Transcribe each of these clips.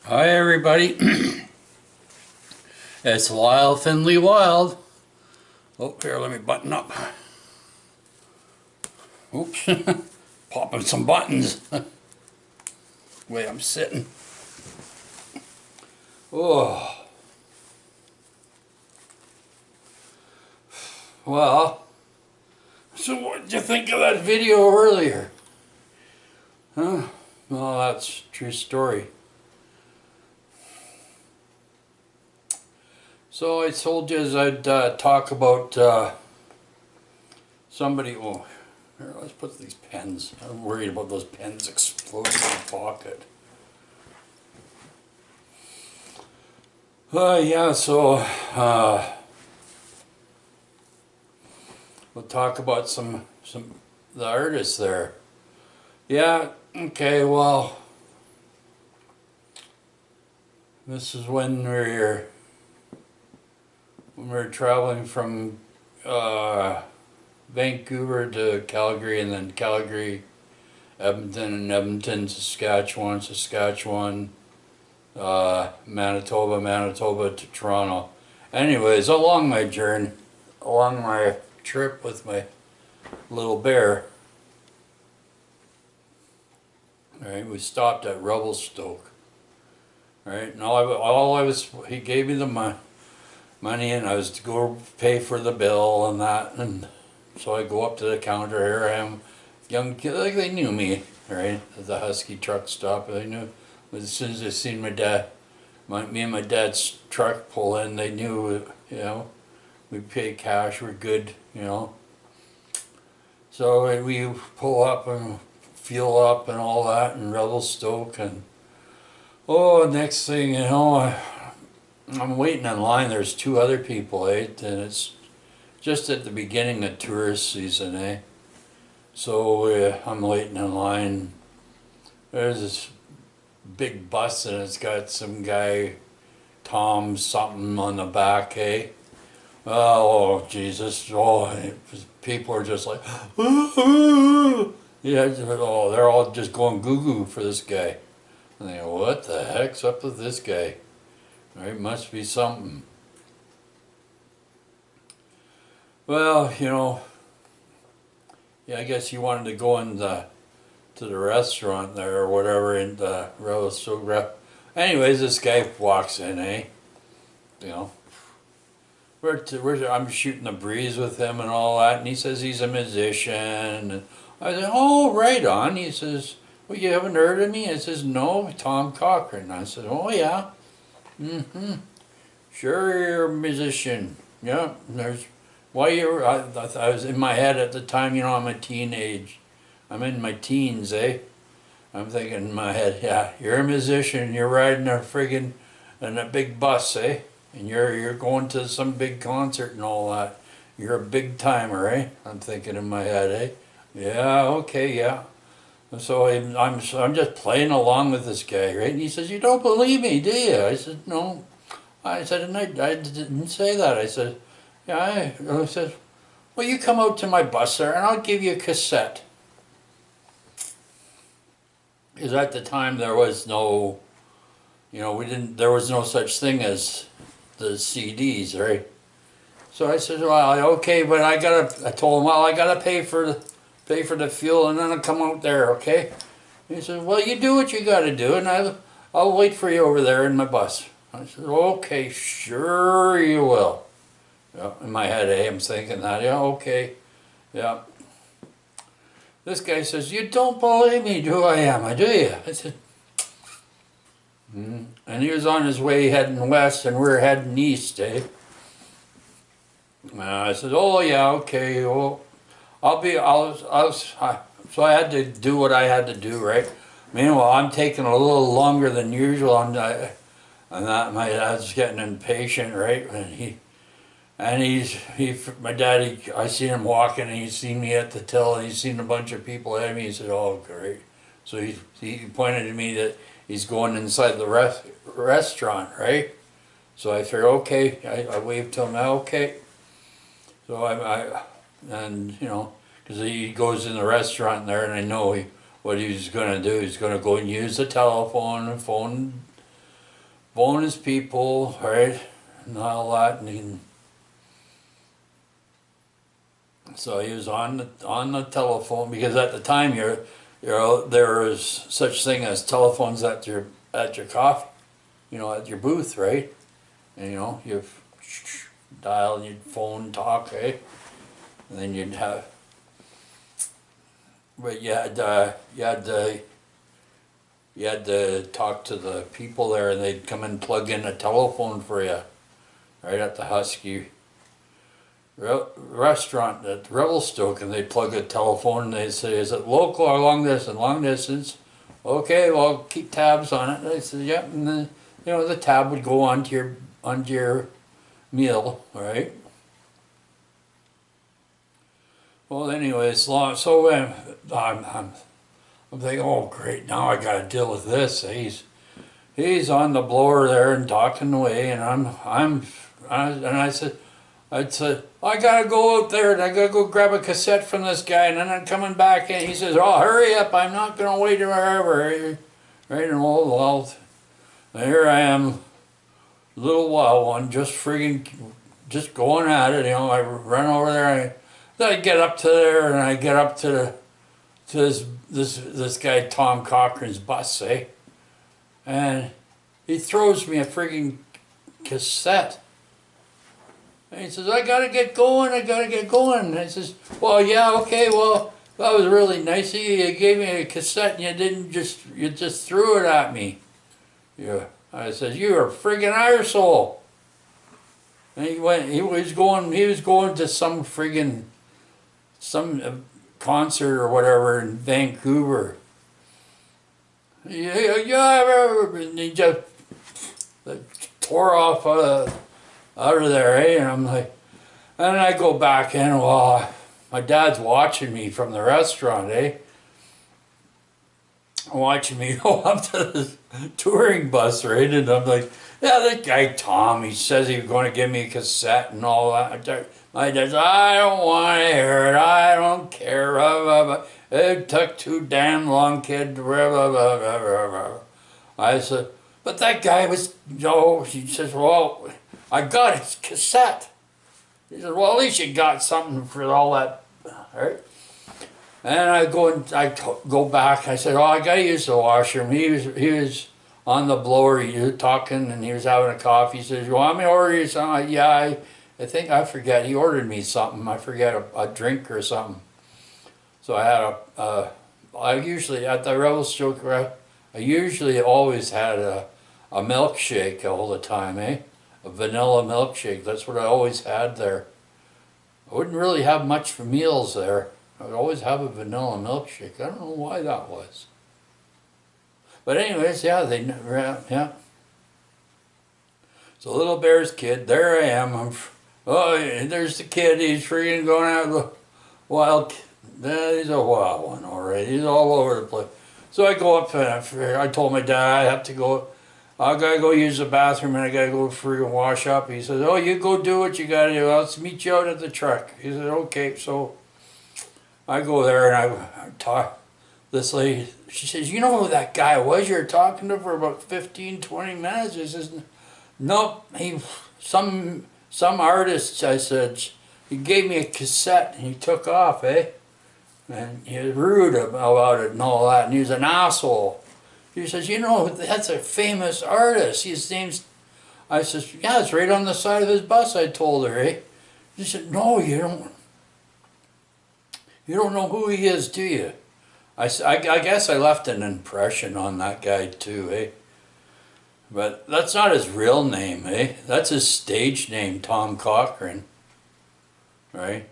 Hi everybody, it's Lyle Finley Wild. Oh, here, let me button up. Oops, popping some buttons. Way I'm sitting. Oh, well, so what did you think of that video earlier? Huh? Well, that's a true story. So I told you as I'd talk about somebody. Oh, here, let's put these pens. I'm worried about those pens exploding in my pocket. Yeah, so we'll talk about some the artists there. Yeah, okay, well, this is when we were traveling from Vancouver to Calgary, and then Calgary, Edmonton, and Edmonton, Saskatchewan, Manitoba to Toronto. Anyways, along my journey, along my trip with my little bear, right, we stopped at Revelstoke, right, and he gave me the money, and I was to go pay for the bill and that, and so I go up to the counter. Here I am, young kid, like they knew me, right, at the Husky truck stop. They knew, as soon as they seen me and my dad's truck pull in, they knew, we pay cash, we're good, So we pull up and fuel up and all that in Revelstoke, and next thing you know, I'm waiting in line. There's two other people, and it's just at the beginning of tourist season, So I'm waiting in line. There's this big bus, and it's got some guy, Tom something, on the back, Oh, Jesus. People are just like, yeah, they're all just going goo-goo for this guy. And they go, what the heck's up with this guy? Right, must be something. Well, yeah, I guess he wanted to go to the restaurant there or whatever, and anyways, this guy walks in, You know, I'm shooting the breeze with him and all that, and he says he's a musician. And I said, oh, right on. He says, well, you haven't heard of me? I says, no, Tom Cochran. I said, oh, yeah. Mm-hmm. Sure, you're a musician. Yeah, I was in my head at the time, I'm a teenage. I'm in my teens, I'm thinking in my head, yeah, you're a musician, you're riding in a big bus, And you're going to some big concert and all that. You're a big timer, I'm thinking in my head, Yeah, okay, yeah. So I'm just playing along with this guy, right? And he says, you don't believe me, do you? I said, no. I said, and I didn't say that. I said, yeah, I said, well, you come out to my bus there and I'll give you a cassette. Because at the time there was no, there was no such thing as the CDs, right? So I said, well, okay, but I told him, well, I gotta pay for the fuel, and then I'll come out there, okay? He said, well, you do what you gotta do, and I'll wait for you over there in my bus. I said, okay, sure you will. Yeah, in my head, I'm thinking that, yeah, okay, yeah. This guy says, you don't believe me, do you? I said, And he was on his way heading west, and we're heading east, I said, oh, yeah, okay, well, so I had to do what I had to do, right? Meanwhile, I'm taking a little longer than usual. My dad's getting impatient, right? My daddy, I seen him walking, and he's seen me at the till, and he's seen a bunch of people ahead of me. He said, oh, great. So he pointed to me that he's going inside the restaurant, right? So I figured, okay, I waved to him, okay. So because he goes in the restaurant there, and I know what he's going to do. He's going to go and use the telephone and phone phone his people, right, and all that, so he was on the telephone, because at the time there was such thing as telephones at your coffee, at your booth, right? And you dial and you'd phone talk, right? And then you'd have, but you had to talk to the people there, and they'd come and plug in a telephone for you, right at the Husky restaurant at Revelstoke, and they'd plug a telephone and they'd say, "Is it local or long distance?" "Long distance." "Okay, well, keep tabs on it." And I said, "Yep." And then the tab would go onto your meal, right? Well, anyways, so I'm thinking, oh great, now I got to deal with this. He's on the blower there and talking away, and I said, I gotta go out there and I gotta go grab a cassette from this guy, and then I'm coming back in. He says, "Oh, hurry up! I'm not gonna wait forever." Right, and well, here I am, little wild one, just going at it. I run over there. I get up to there, and I get up to this guy Tom Cochran's bus, and he throws me a friggin' cassette. And he says, "I gotta get going, And I says, "Well, yeah, okay, well, that was really nice of you. You gave me a cassette and you just threw it at me." Yeah. I says, "You're a friggin' arsehole." And he was going to some concert or whatever in Vancouver. Yeah, and he just tore off out of there, And I'm like, and I go back in. Well, my dad's watching me from the restaurant, watching me go up to this touring bus, right? And I'm like, yeah, that guy Tom, he says he was going to give me a cassette and all that. My dad's, "I don't want to hear it. I don't care. It took too damn long, kid." I said, "But that guy was," he says, "Well, I got his cassette." He said, "Well, at least you got something for all that," right? And I go back. I said, "Oh, I gotta use the washroom." He was on the blower. He was talking, and he was having a coffee. He says, "You want me to order you something?" Yeah, I think I forget. He ordered me something. I forget, a drink or something. So I had I usually at the Revelstoke, I usually always had a milkshake all the time, A vanilla milkshake. That's what I always had there. I wouldn't really have much for meals there. I would always have a vanilla milkshake. I don't know why that was. But anyways, yeah. So Little Bear's kid, there I am. There's the kid. He's freaking going out of the wild. He's a wild one, all right. He's all over the place. So I go up and I told my dad I have to go. I gotta go use the bathroom and I gotta go freaking wash up. He says, "Oh, you go do what you gotta do. I'll meet you out at the truck." He said, "Okay." So I go there and I talk. This lady, she says, "You know who that guy was you're talking to for about 15, 20 minutes?" He says, "Nope, some artist," I said, "he gave me a cassette and he took off, And he was rude about it and all that, and he was an asshole." He says, "That's a famous artist. His name's..." I says, "Yeah, it's right on the side of his bus," I told her, She said, "No, you don't. You don't know who he is, do you?" I guess I left an impression on that guy too, But that's not his real name, That's his stage name, Tom Cochran, right?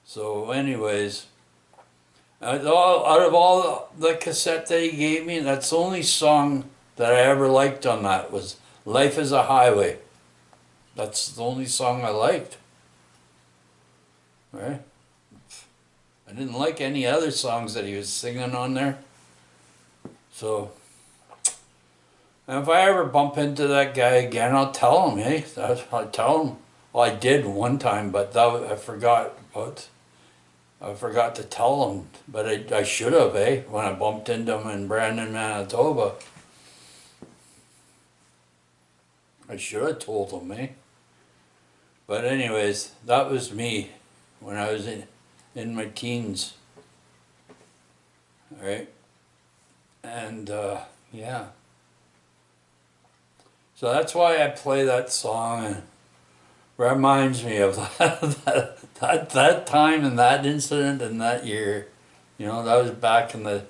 So anyways, out of all the cassette that he gave me, that's the only song that I ever liked on that was "Life is a Highway." That's the only song I liked, right? I didn't like any other songs that he was singing on there. So, and if I ever bump into that guy again, I'll tell him, I'll tell him. Well, I did one time, but I forgot to tell him, but I should have, when I bumped into him in Brandon, Manitoba. I should have told him, eh? But anyways, that was me when I was in my teens. All right? And yeah. So that's why I play that song, and reminds me of that time and that incident and that year. You know, that was back in the,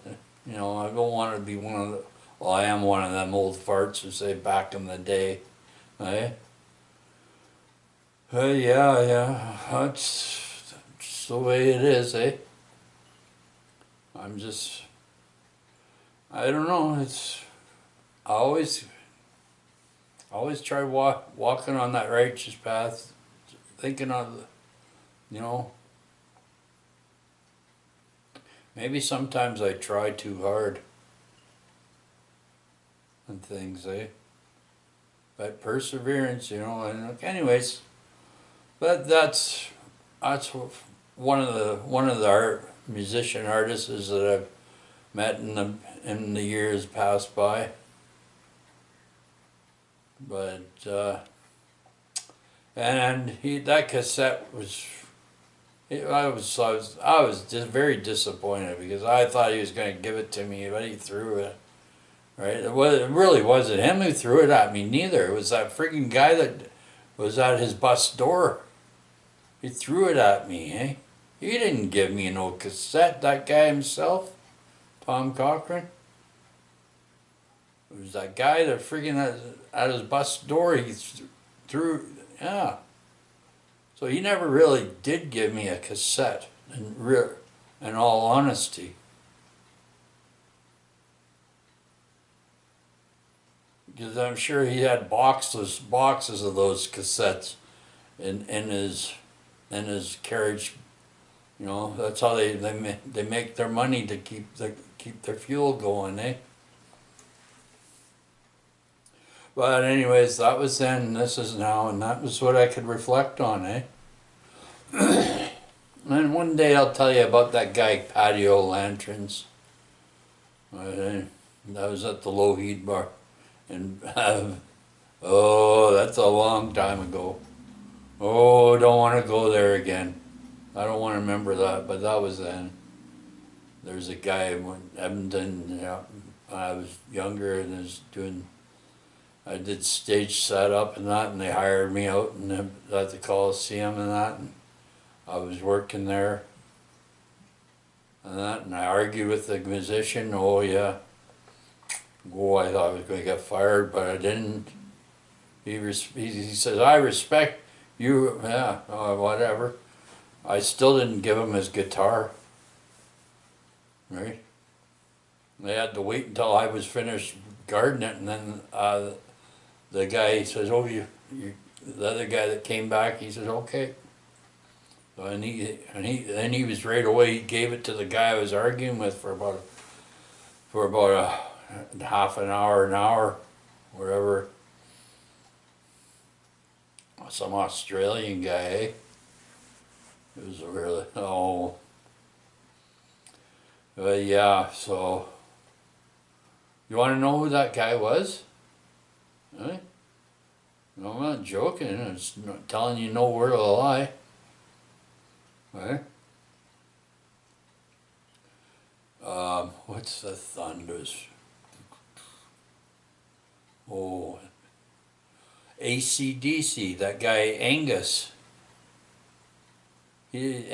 you know, I don't want to be one of the, well, I am one of them old farts who say back in the day, eh? Yeah, that's just the way it is, eh? I'm just, I don't know, it's, I always try walking on that righteous path, thinking of, you know, maybe sometimes I try too hard and things, eh? But perseverance, you know, and anyways, but that's one of the musician artists that I've met in the years passed by. But and that cassette was, I was just very disappointed because I thought he was going to give it to me, but he threw it. Right? It really wasn't him who threw it at me. Neither. It was that freaking guy that was at his bus door. He threw it at me. Eh? He didn't give me no cassette. That guy himself, Tom Cochran. It was that guy that freaking at his bus door. He threw. Yeah. So he never really did give me a cassette, in all honesty. Because I'm sure he had boxes of those cassettes in his carriage. You know, that's how they make their money to keep their fuel going, eh? But anyways, that was then, this is now, and that was what I could reflect on, eh? And one day I'll tell you about that guy, Patio Lanterns. That was at the Lougheed Bar. And, oh, that's a long time ago. Oh, don't want to go there again. I don't want to remember that, but that was then. There's a guy in Edmonton, yeah, when I was younger and I did stage setup and that, and they hired me out at the Coliseum and that, and I was working there and that, and I argued with the musician. Oh yeah. Oh, I thought I was going to get fired, but I didn't. He says, I respect you, yeah, whatever. I still didn't give him his guitar, right? They had to wait until I was finished guarding it, and then the guy says, oh, the other guy that came back, he says, okay. So, and he was right away, he gave it to the guy I was arguing with for about a half an hour, whatever. Some Australian guy, eh? It was really, oh. But yeah, so, you want to know who that guy was? Eh? No, I'm not joking, I'm just not telling you no word of a lie. Right? What's the thunders? Oh, AC/DC, that guy Angus. He's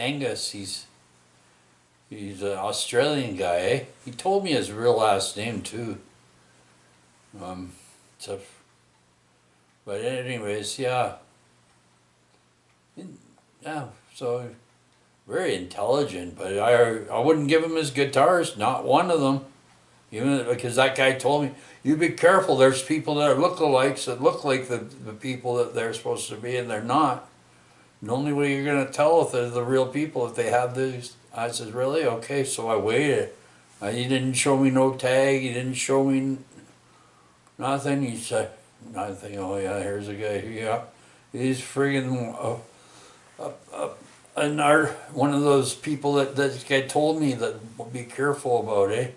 an Australian guy, eh? He told me his real last name too. But anyways, yeah. Yeah, so very intelligent, but I wouldn't give him his guitars, not one of them. Even because that guy told me, you be careful, there's people that are lookalikes that look like the people that they're supposed to be and they're not. The only way you're going to tell if they're the real people if they have these. I said, really? Okay, so I waited. He didn't show me no tag, he didn't show me nothing. He said, I think, oh yeah, here's a guy, yeah. He's friggin' one of those people that this guy told me that be careful about, eh?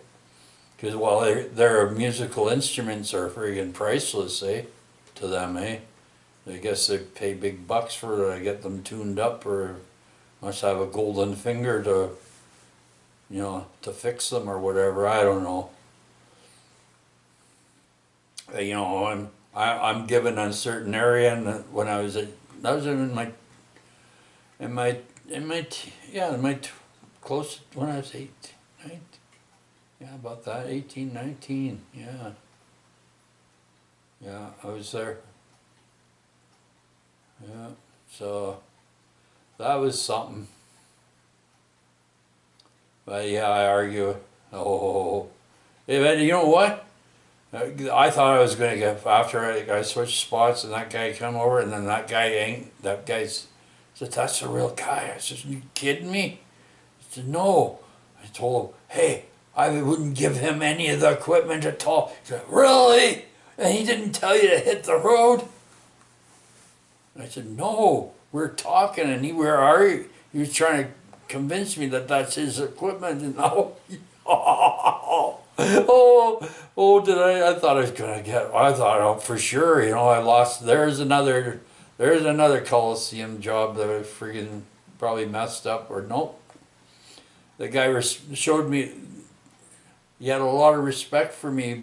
Because while their musical instruments are friggin' priceless, eh? to them, eh? I guess they pay big bucks for it. I get them tuned up, or must have a golden finger to, you know, to fix them or whatever. I don't know. You know, I'm given a certain area, and when I was in my close when I was 8, yeah, about that 18, 19, yeah, I was there, yeah. So that was something. But yeah, I argue. Oh, yeah, but you know what? I thought I was going to get, after I switched spots and that guy come over, and then that guy's said, that's the real guy. I said, you kidding me? He said, no. I told him, hey, I wouldn't give him any of the equipment at all. He said, really? And he didn't tell you to hit the road? I said, no, we're talking, and where are you? He was trying to convince me that that's his equipment, and did I thought I was gonna get, I thought, oh, for sure, you know, I lost, there's another Coliseum job that I freaking probably messed up, or nope. The guy showed me, he had a lot of respect for me.